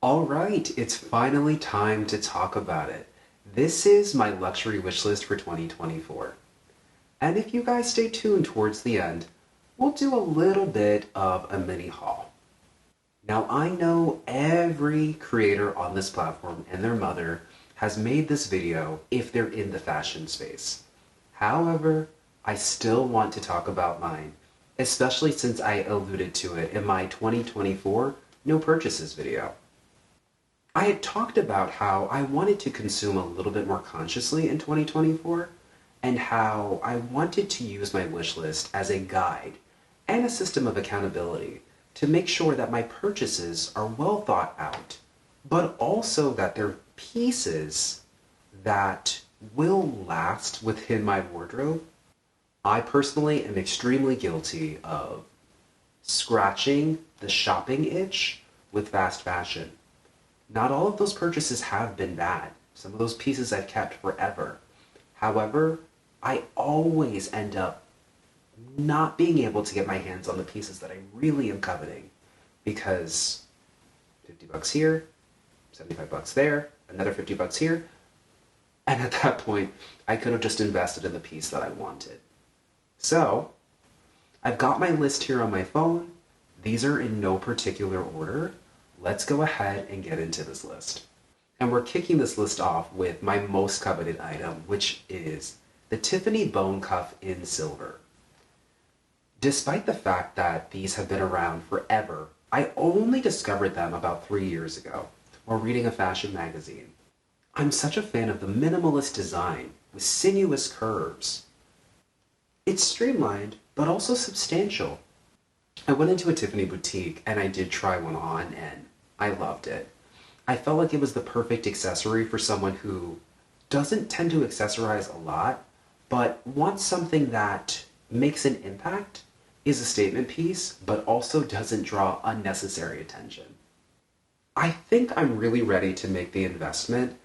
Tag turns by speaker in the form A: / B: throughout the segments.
A: Alright, it's finally time to talk about it. This is my luxury wish list for 2024. And if you guys stay tuned towards the end, we'll do a little bit of a mini haul. Now I know every creator on this platform and their mother has made this video if they're in the fashion space. However, I still want to talk about mine, especially since I alluded to it in my 2024 no purchases video. I had talked about how I wanted to consume a little bit more consciously in 2024 and how I wanted to use my wish list as a guide and a system of accountability to make sure that my purchases are well thought out, but also that they're pieces that will last within my wardrobe. I personally am extremely guilty of scratching the shopping itch with fast fashion. Not all of those purchases have been bad. Some of those pieces I've kept forever. However, I always end up not being able to get my hands on the pieces that I really am coveting because $50 here, $75 there, another $50 here, and at that point, I could have just invested in the piece that I wanted. So, I've got my list here on my phone. These are in no particular order. Let's go ahead and get into this list. And we're kicking this list off with my most coveted item, which is the Tiffany bone cuff in silver. Despite the fact that these have been around forever, I only discovered them about 3 years ago while reading a fashion magazine. I'm such a fan of the minimalist design with sinuous curves. It's streamlined, but also substantial. I went into a Tiffany boutique and I did try one on and I loved it. I felt like it was the perfect accessory for someone who doesn't tend to accessorize a lot, but wants something that makes an impact, is a statement piece, but also doesn't draw unnecessary attention. I think I'm really ready to make the investment.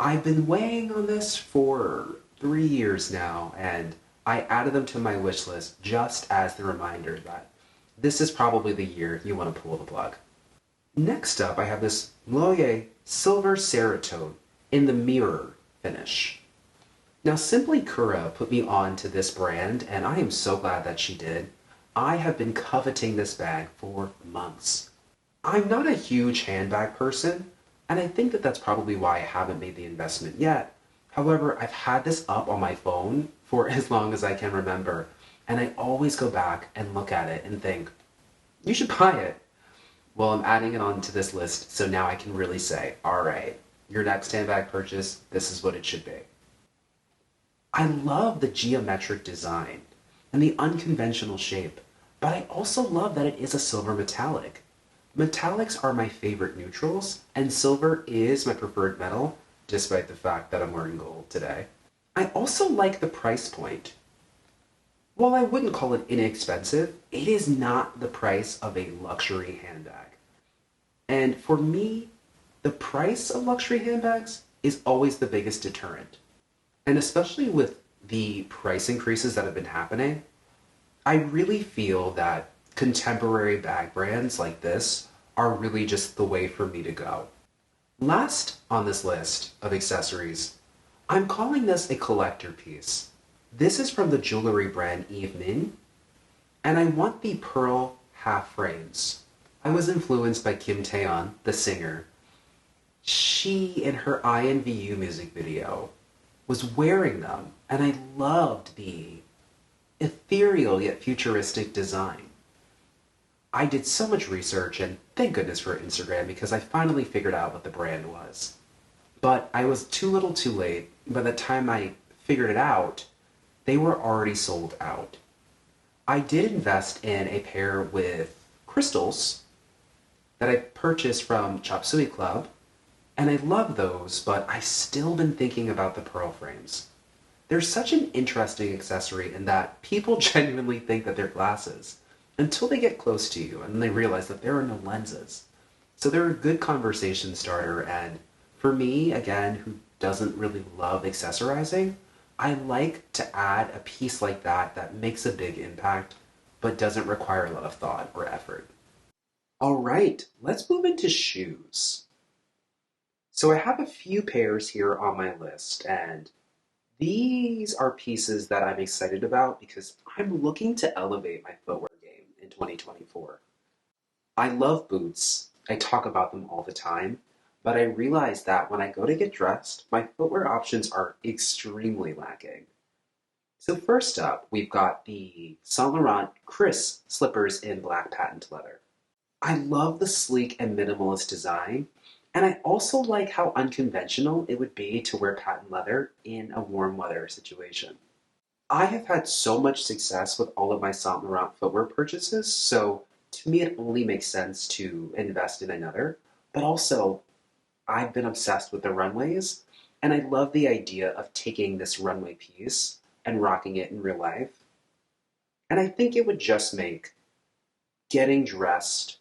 A: I've been weighing on this for 3 years now, and I added them to my wish list just as the reminder that this is probably the year you want to pull the plug. Next up, I have this Mlouye silver Sera Tote in the mirror finish. Now, Simply Kura put me on to this brand, and I am so glad that she did. I have been coveting this bag for months. I'm not a huge handbag person, and I think that that's probably why I haven't made the investment yet. However, I've had this up on my phone for as long as I can remember, and I always go back and look at it and think, you should buy it. Well, I'm adding it onto this list, so now I can really say, all right, your next handbag purchase, this is what it should be. I love the geometric design and the unconventional shape, but I also love that it is a silver metallic. Metallics are my favorite neutrals, and silver is my preferred metal, despite the fact that I'm wearing gold today. I also like the price point. While I wouldn't call it inexpensive, it is not the price of a luxury handbag. And for me, the price of luxury handbags is always the biggest deterrent. And especially with the price increases that have been happening, I really feel that contemporary bag brands like this are really just the way for me to go. Last on this list of accessories, I'm calling this a collector piece. This is from the jewelry brand Yvmin, and I want the pearl half frames. I was influenced by Kim Taeyeon, the singer. She, in her INVU music video, was wearing them, and I loved the ethereal yet futuristic design. I did so much research, and thank goodness for Instagram, because I finally figured out what the brand was. But I was too little too late. By the time I figured it out, they were already sold out. I did invest in a pair with crystals that I purchased from Chop Suey Club, and I love those, but I've still been thinking about the pearl frames. They're such an interesting accessory in that people genuinely think that they're glasses until they get close to you and they realize that there are no lenses. So they're a good conversation starter, and for me, again, who doesn't really love accessorizing, I like to add a piece like that that makes a big impact but doesn't require a lot of thought or effort. All right, let's move into shoes. So I have a few pairs here on my list, and these are pieces that I'm excited about because I'm looking to elevate my footwear game in 2024. I love boots. I talk about them all the time, but I realize that when I go to get dressed, my footwear options are extremely lacking. So first up, we've got the Saint Laurent Chris slippers in black patent leather. I love the sleek and minimalist design, and I also like how unconventional it would be to wear patent leather in a warm weather situation. I have had so much success with all of my Saint Laurent footwear purchases, so to me it only makes sense to invest in another. But also, I've been obsessed with the runways, and I love the idea of taking this runway piece and rocking it in real life. And I think it would just make getting dressed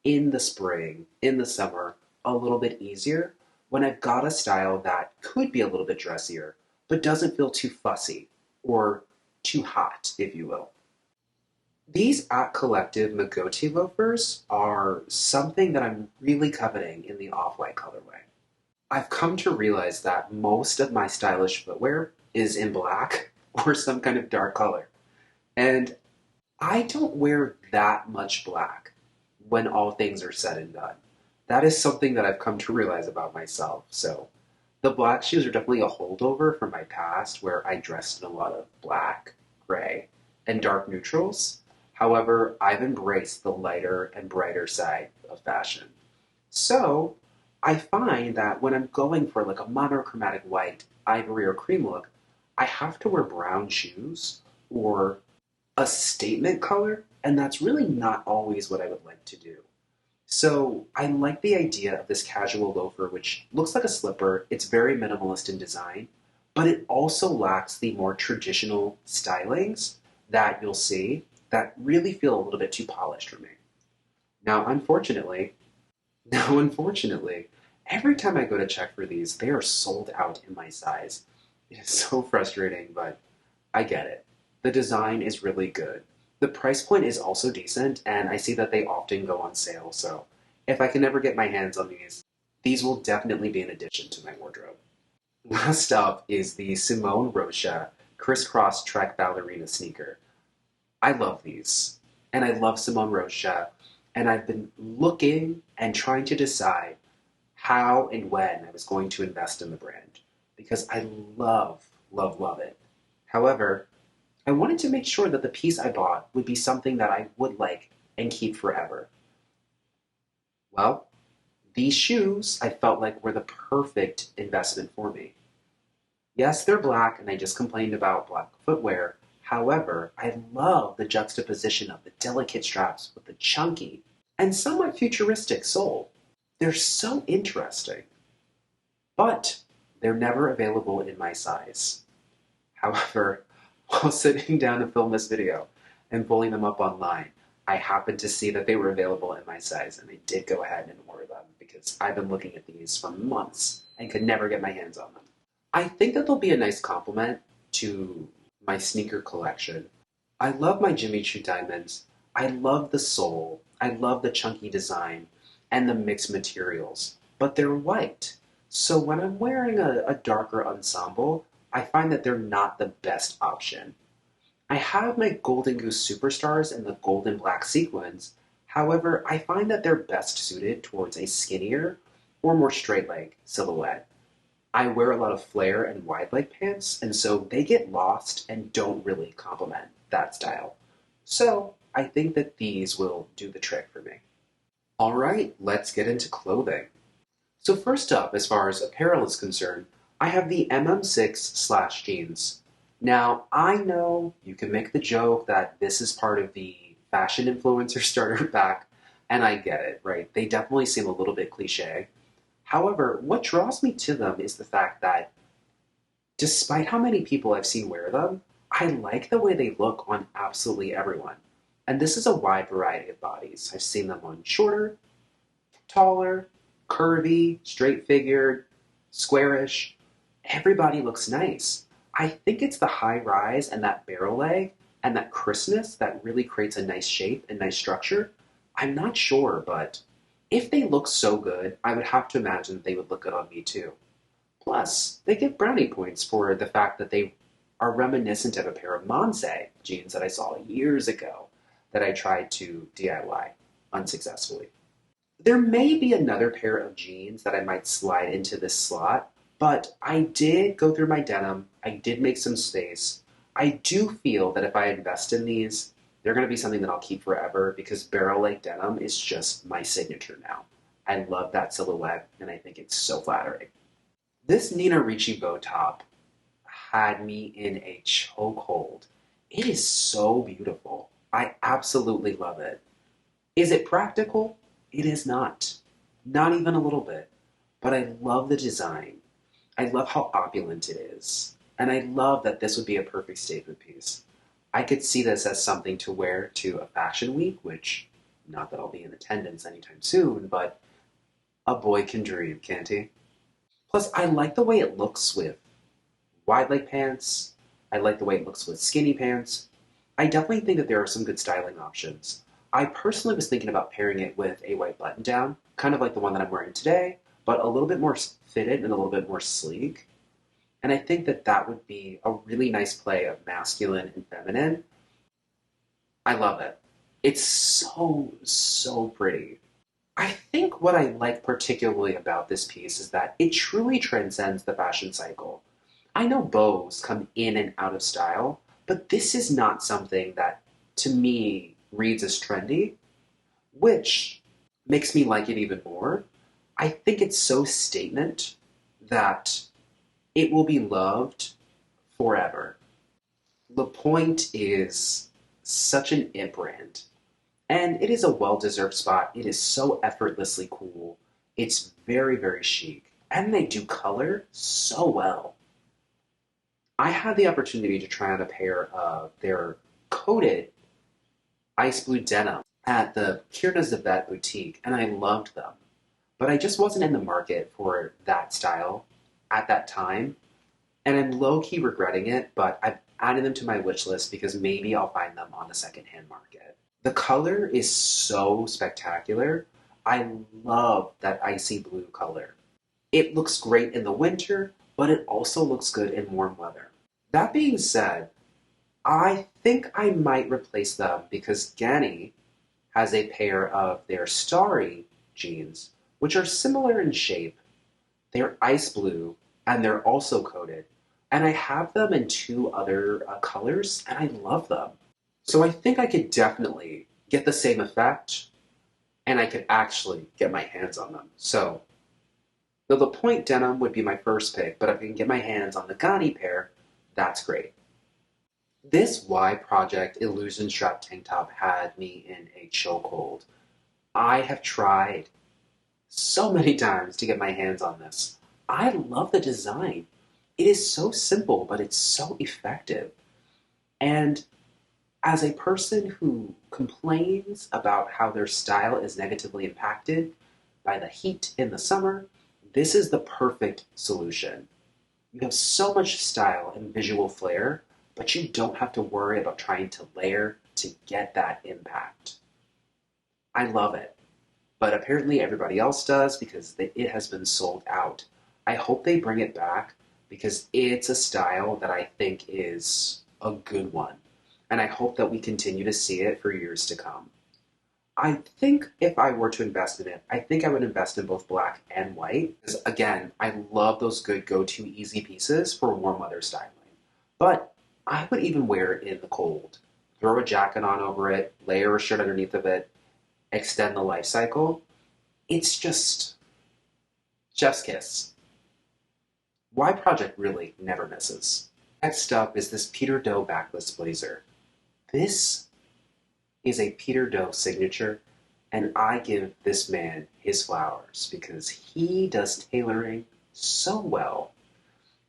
A: in the spring, in the summer, a little bit easier when I've got a style that could be a little bit dressier, but doesn't feel too fussy or too hot, if you will. These at Kollektive Maggoty loafers are something that I'm really coveting in the off-white colorway. I've come to realize that most of my stylish footwear is in black or some kind of dark color. And I don't wear that much black when all things are said and done. That is something that I've come to realize about myself. So the black shoes are definitely a holdover from my past where I dressed in a lot of black, gray, and dark neutrals. However, I've embraced the lighter and brighter side of fashion. So I find that when I'm going for like a monochromatic white, ivory, or cream look, I have to wear brown shoes or a statement color, and that's really not always what I would like to do. So I like the idea of this casual loafer, which looks like a slipper. It's very minimalist in design, but it also lacks the more traditional stylings that you'll see that really feel a little bit too polished for me. Now, unfortunately, every time I go to check for these, they are sold out in my size. It is so frustrating, but I get it. The design is really good. The price point is also decent, and I see that they often go on sale, so if I can ever get my hands on these will definitely be an addition to my wardrobe. Last up is the Simone Rocha Crisscross Trek Ballerina sneaker. I love these, and I love Simone Rocha, and I've been looking and trying to decide how and when I was going to invest in the brand, because I love, love, love it. However, I wanted to make sure that the piece I bought would be something that I would like and keep forever. Well, these shoes I felt like were the perfect investment for me. Yes, they're black, and I just complained about black footwear. However, I love the juxtaposition of the delicate straps with the chunky and somewhat futuristic sole. They're so interesting, but they're never available in my size. However, while sitting down to film this video and pulling them up online, I happened to see that they were available in my size, and I did go ahead and order them because I've been looking at these for months and could never get my hands on them. I think that they'll be a nice complement to my sneaker collection. I love my Jimmy Choo diamonds. I love the sole. I love the chunky design and the mixed materials, but they're white. So when I'm wearing a darker ensemble, I find that they're not the best option. I have my Golden Goose Superstars in the gold and black sequins. However, I find that they're best suited towards a skinnier or more straight leg silhouette. I wear a lot of flare and wide leg pants, and so they get lost and don't really complement that style. So I think that these will do the trick for me. All right, let's get into clothing. So first up, as far as apparel is concerned, I have the MM6 Slash jeans. Now, I know you can make the joke that this is part of the fashion influencer starter pack, and I get it, right? They definitely seem a little bit cliche. However, what draws me to them is the fact that despite how many people I've seen wear them, I like the way they look on absolutely everyone. And this is a wide variety of bodies. I've seen them on shorter, taller, curvy, straight-figured, squarish. Everybody looks nice. I think it's the high rise and that barrel leg and that crispness that really creates a nice shape and nice structure, I'm not sure, but if they look so good, I would have to imagine that they would look good on me too. Plus, they get brownie points for the fact that they are reminiscent of a pair of Monse jeans that I saw years ago that I tried to DIY unsuccessfully. There may be another pair of jeans that I might slide into this slot, but I did go through my denim. I did make some space. I do feel that if I invest in these, they're going to be something that I'll keep forever because barrel-like denim is just my signature now. I love that silhouette, and I think it's so flattering. This Nina Ricci Bow top had me in a chokehold. It is so beautiful. I absolutely love it. Is it practical? It is not. Not even a little bit. But I love the design. I love how opulent it is. And I love that this would be a perfect statement piece. I could see this as something to wear to a fashion week, which, not that I'll be in attendance anytime soon, but a boy can dream, can't he? Plus, I like the way it looks with wide leg pants. I like the way it looks with skinny pants. I definitely think that there are some good styling options. I personally was thinking about pairing it with a white button down, kind of like the one that I'm wearing today, but a little bit more fitted and a little bit more sleek. And I think that that would be a really nice play of masculine and feminine. I love it. It's so, so pretty. I think what I like particularly about this piece is that it truly transcends the fashion cycle. I know bows come in and out of style, but this is not something that, to me, reads as trendy, which makes me like it even more. I think it's so statement that it will be loved forever. The Point is such an it brand, and it is a well-deserved spot. It is so effortlessly cool. It's very, very chic, and they do color so well. I had the opportunity to try on a pair of their coated ice blue denim at the Kierna Zabet boutique, and I loved them. But I just wasn't in the market for that style at that time, and I'm low-key regretting it, but I've added them to my wish list because maybe I'll find them on the secondhand market. The color is so spectacular. I love that icy blue color. It looks great in the winter, but it also looks good in warm weather. That being said, I think I might replace them because Ganni has a pair of their Starry jeans, which are similar in shape. They're ice blue, and they're also coated. And I have them in two other colors, and I love them. So I think I could definitely get the same effect, and I could actually get my hands on them. So, though the Point denim would be my first pick, but if I can get my hands on the Ganni pair, that's great. This Y Project Illusion Strap tank top had me in a chokehold. I have tried so many times to get my hands on this. I love the design. It is so simple, but it's so effective. And as a person who complains about how their style is negatively impacted by the heat in the summer, this is the perfect solution. You have so much style and visual flair, but you don't have to worry about trying to layer to get that impact. I love it, but apparently everybody else does because it has been sold out. I hope they bring it back because it's a style that I think is a good one, and I hope that we continue to see it for years to come. I think if I were to invest in it, I think I would invest in both black and white. Because again, I love those good go-to easy pieces for warm weather styling. But I would even wear it in the cold. Throw a jacket on over it, layer a shirt underneath of it, extend the life cycle. It's just chef's kiss. Y Project really never misses. Next up is this Peter Do Backless Blazer. This is a Peter Do signature, and I give this man his flowers because he does tailoring so well,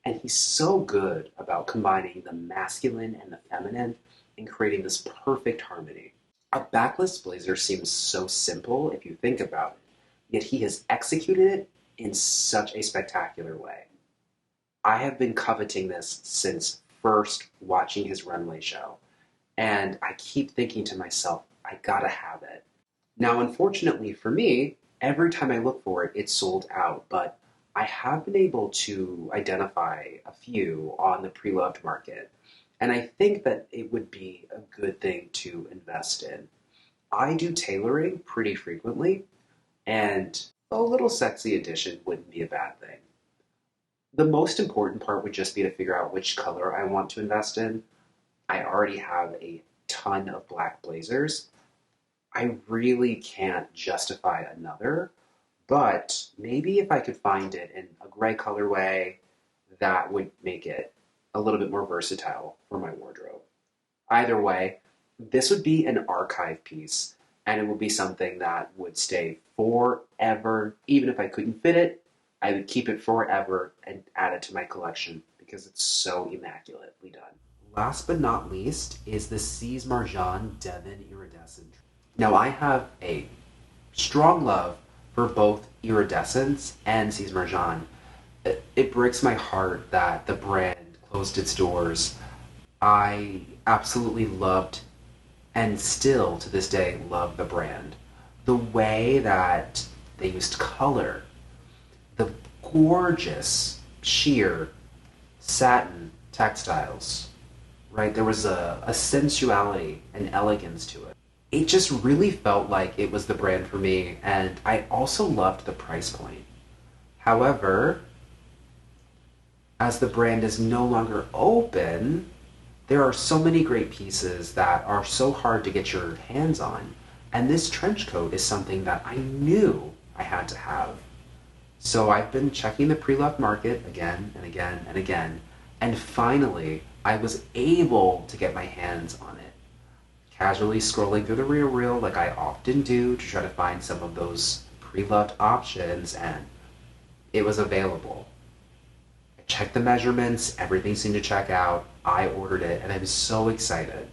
A: and he's so good about combining the masculine and the feminine and creating this perfect harmony. A backless blazer seems so simple if you think about it, yet he has executed it in such a spectacular way. I have been coveting this since first watching his runway show, And I keep thinking to myself, I gotta have it. Now, unfortunately for me, every time I look for it, it's sold out, but I have been able to identify a few on the pre-loved market. And I think that it would be a good thing to invest in. I do tailoring pretty frequently, and a little sexy addition wouldn't be a bad thing. The most important part would just be to figure out which color I want to invest in. I already have a ton of black blazers. I really can't justify another, but maybe if I could find it in a gray colorway, that would make it a little bit more versatile for my wardrobe. Either way, this would be an archive piece, and it would be something that would stay forever. Even if I couldn't fit it, I would keep it forever and add it to my collection because it's so immaculately done. Last but not least is the Sies Marjan Devin Iridescent. Now I have a strong love for both Iridescent and Sies Marjan. It breaks my heart that the brand closed its doors. I absolutely loved and still to this day love the brand. The way that they used color, the gorgeous sheer satin textiles, right? There was a sensuality and elegance to it. It just really felt like it was the brand for me, and I also loved the price point. However, as the brand is no longer open, there are so many great pieces that are so hard to get your hands on, and this trench coat is something that I knew I had to have. So I've been checking the pre-loved market again and again and again, and finally I was able to get my hands on it. Casually scrolling through the rear reel like I often do to try to find some of those pre-loved options, and it was available. I checked the measurements, everything seemed to check out, I ordered it, and I'm so excited.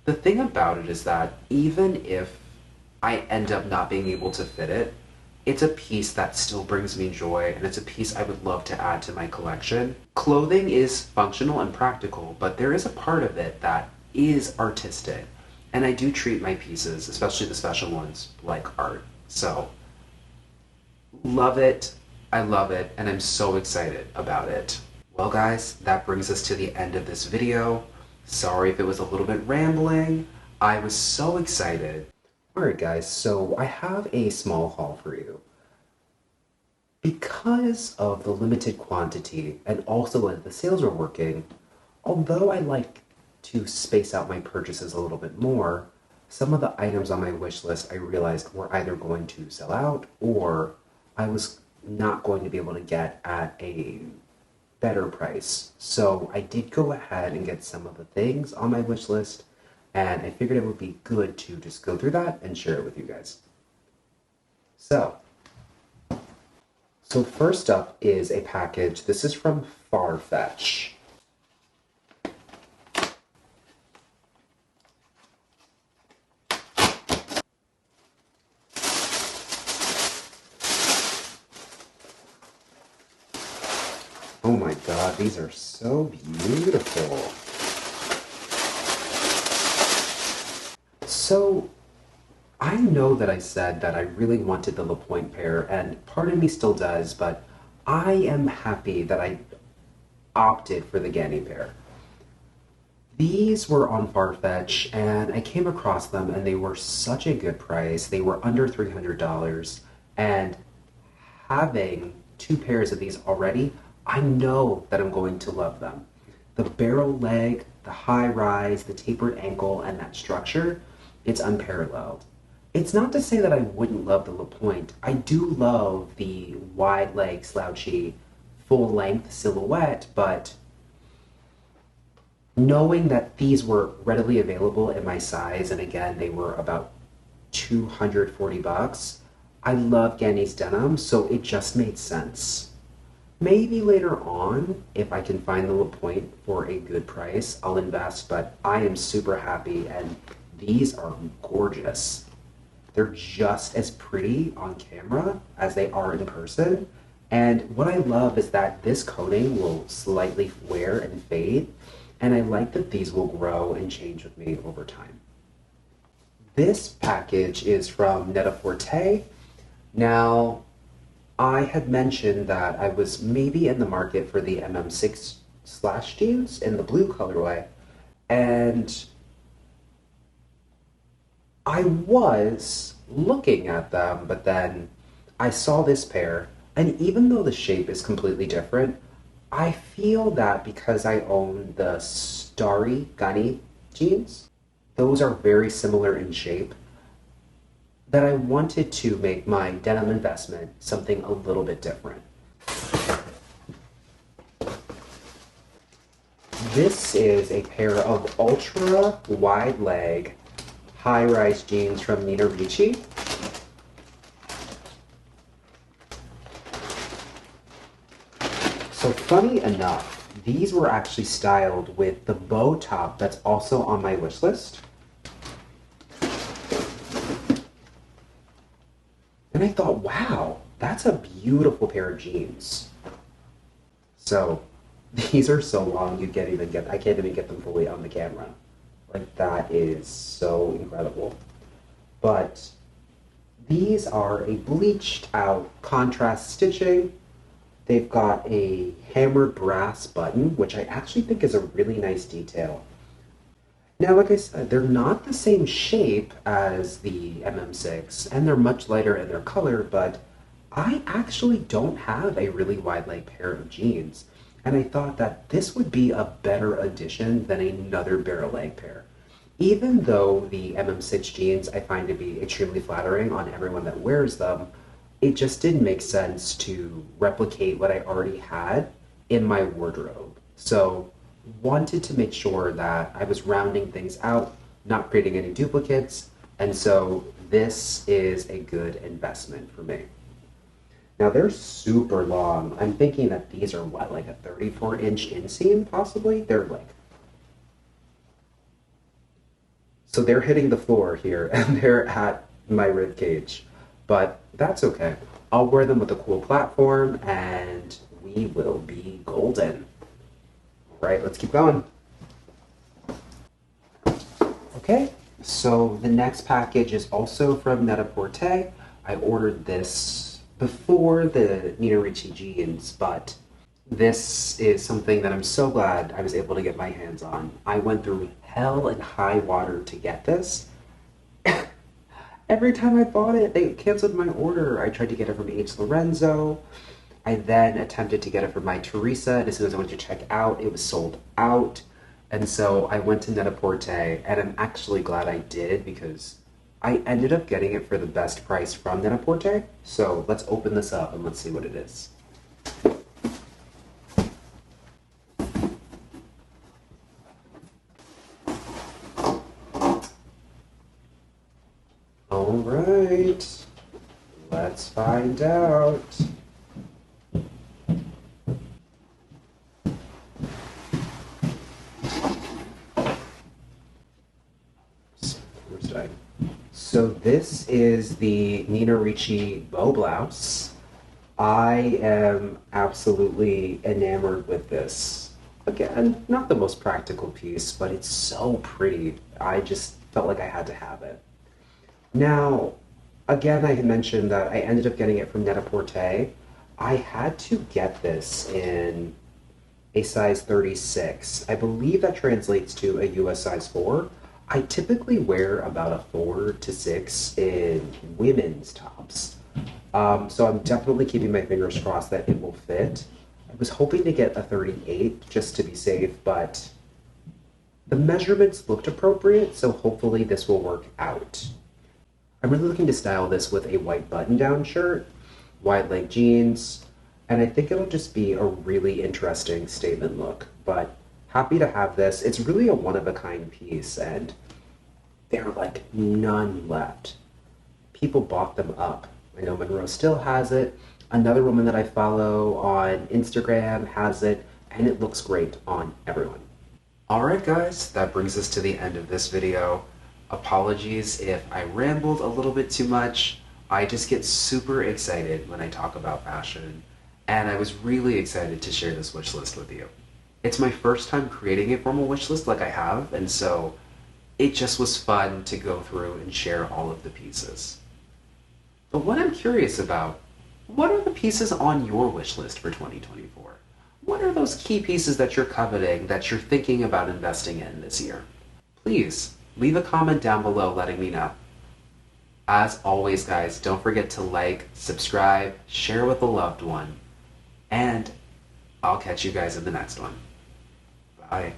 A: The thing about it is that even if I end up not being able to fit it, it's a piece that still brings me joy, and it's a piece I would love to add to my collection. Clothing is functional and practical, but there is a part of it that is artistic. And I do treat my pieces, especially the special ones, like art. So, love it, I love it, and I'm so excited about it. Well guys, that brings us to the end of this video. Sorry if it was a little bit rambling. I was so excited. Alright guys, so I have a small haul for you. Because of the limited quantity and also as the sales are working, although I like to space out my purchases a little bit more, some of the items on my wish list I realized were either going to sell out or I was not going to be able to get at a better price. So I did go ahead and get some of the things on my wish list, and I figured it would be good to just go through that and share it with you guys. So first up is a package. This is from Farfetch. Oh my god, these are so beautiful. So, I know that I said that I really wanted the La Pointe pair, and part of me still does, but I am happy that I opted for the Ganni pair. These were on Farfetch, and I came across them, and they were such a good price. They were under $300, and having two pairs of these already, I know that I'm going to love them. The barrel leg, the high rise, the tapered ankle, and that structure, it's unparalleled. It's not to say that I wouldn't love the La Pointe. I do love the wide leg, slouchy, full length silhouette, but knowing that these were readily available in my size, and again, they were about $240, I love Ganni's denim, so it just made sense. Maybe later on, if I can find the La Pointe for a good price, I'll invest, but I am super happy, and these are gorgeous. They're just as pretty on camera as they are in person, and what I love is that this coating will slightly wear and fade, and I like that these will grow and change with me over time. This package is from Net-a-Porter. Now, I had mentioned that I was maybe in the market for the MM6 Slash jeans in the blue colorway, and I was looking at them, but then I saw this pair, and even though the shape is completely different, I feel that because I own the Starry Gunny jeans, those are very similar in shape, that I wanted to make my denim investment something a little bit different. This is a pair of ultra wide leg high-rise jeans from Nina Ricci. So funny enough, these were actually styled with the bow top that's also on my wish list. And I thought, wow, that's a beautiful pair of jeans. So these are so long I can't even get them fully on the camera. Like, that is so incredible. But these are a bleached out contrast stitching. They've got a hammered brass button, which I actually think is a really nice detail. Now, like I said, they're not the same shape as the MM6, and they're much lighter in their color, but I actually don't have a really wide leg pair of jeans. And I thought that this would be a better addition than another barrel leg pair. Even though the MM6 jeans I find to be extremely flattering on everyone that wears them, it just didn't make sense to replicate what I already had in my wardrobe. So, wanted to make sure that I was rounding things out, not creating any duplicates, and so this is a good investment for me. Now, they're super long. I'm thinking that these are, what, like a 34-inch inseam, possibly? They're like... So they're hitting the floor here, and they're at my rib cage. But that's okay. I'll wear them with a cool platform, and we will be golden. All right, let's keep going. Okay, so the next package is also from Net-a-Porter. I ordered this before the Nina Ricci jeans, but this is something that I'm so glad I was able to get my hands on. I went through hell and high water to get this. Every time I bought it, they canceled my order. I tried to get it from H. Lorenzo. I then attempted to get it from my Teresa, and as soon as I went to check out, it was sold out. And so I went to Net-a-Porter, and I'm actually glad I did because I ended up getting it for the best price from Net-a-Porter. So let's open this up and let's see what it is. All right, let's find out. So this is the Nina Ricci bow blouse. I am absolutely enamored with this. Again, not the most practical piece, but it's so pretty. I just felt like I had to have it. Now, again, I had mentioned that I ended up getting it from Net-a-Porter. I had to get this in a size 36. I believe that translates to a US size 4. I typically wear about a 4 to 6 in women's tops. So I'm definitely keeping my fingers crossed that it will fit. I was hoping to get a 38 just to be safe, but the measurements looked appropriate, so hopefully this will work out. I'm really looking to style this with a white button-down shirt, wide leg jeans, and I think it'll just be a really interesting statement look, but happy to have this. It's really a one-of-a-kind piece, and there are like none left. People bought them up. I know Monroe still has it. Another woman that I follow on Instagram has it, and it looks great on everyone. Alright guys, that brings us to the end of this video. Apologies if I rambled a little bit too much. I just get super excited when I talk about fashion, and I was really excited to share this wish list with you. It's my first time creating a formal wish list like I have, and so it just was fun to go through and share all of the pieces. But what I'm curious about, what are the pieces on your wish list for 2024? What are those key pieces that you're coveting, that you're thinking about investing in this year? Please leave a comment down below letting me know. As always, guys, don't forget to like, subscribe, share with a loved one, and I'll catch you guys in the next one. Bye.